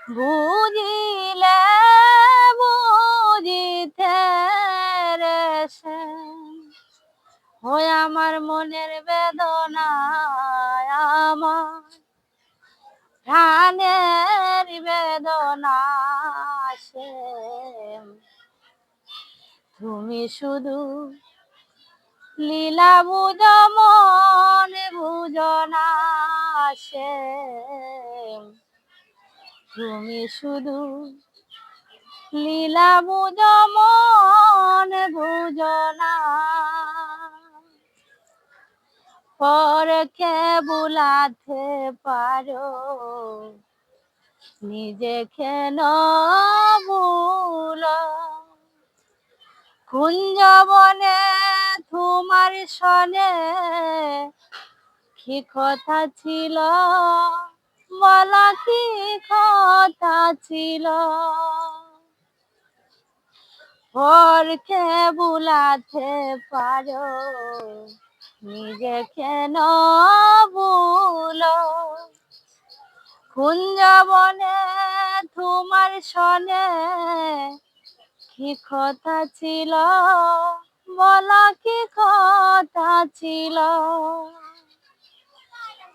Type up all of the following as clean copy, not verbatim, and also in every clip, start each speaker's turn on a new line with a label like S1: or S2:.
S1: বুঝিলে বুঝিতে রে সে হয় আমার মনের বেদনা, আমার প্রাণের বেদনা সে তুমি শুধু লীলা বুঝো মনে বুঝো না সে তুমি শুধু লীলা বুঝো মনে বুঝো না পরকে বুলাতে পারো নিজে কেন ভুলো কুঞ্জবনে তোমার সনে কি কথা ছিল বলা কি কথা ছিল পরকে বুলাতে পারো নিজে কেন ভুলো কুঞ্জবনে তোমার সনে কি কথা ছিল বলা কি কথা ছিল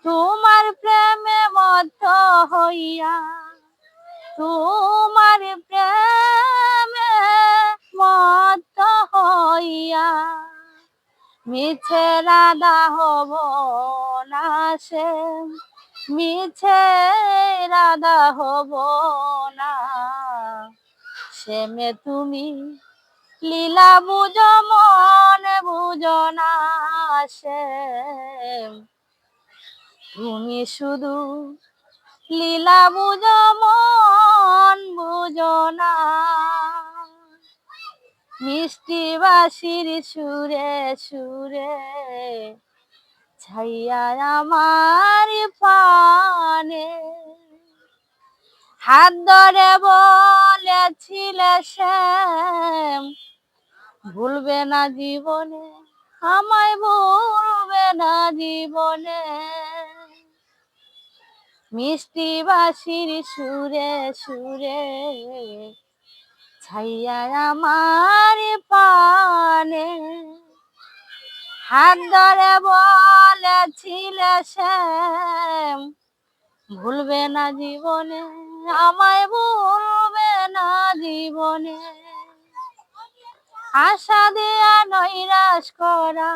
S1: তোমার প্রেমে মত্ত হইয়া তোমার প্রেমে মত্ত হইয়া মিছে রাধা হব না সে মিছে রাধা হব না শ্যামে তুমি লীলা বুঝো মনে বুঝো না সে তুমি শুধু লীলা বুঝো মন বুঝো না মিষ্টি বাঁশির সুরে সুরে ছাইয়া আমার পানে হাত ধরে বলেছিলে শ্যাম ভুলবে না জীবনে আমায় ভুলবে না জীবনে মিষ্টি বাঁশির সুরে সুরে ছাইয়া আমার পানে হাত ধরে বলেছিলে শ্যাম ভুলবে না জীবনে আমায় ভুলবে না জীবনে আশা দিয়া নৈরাশ করা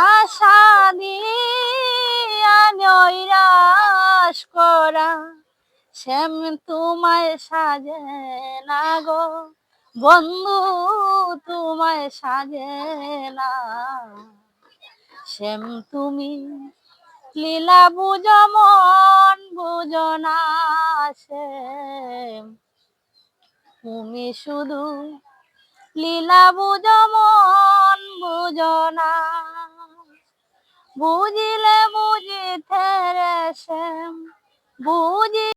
S1: আশা দিয়া নৈরাশ করা শ্যাম তোমায় সাজে না গো বন্ধু তোমায় সাজে না শ্যাম তুমি লীলা বুঝো মন বুঝো না শ্যাম তুমি শুধু লীলা বুঝো মন বুঝো না বুঝিলে বুঝিতে রে শ্যাম বুঝি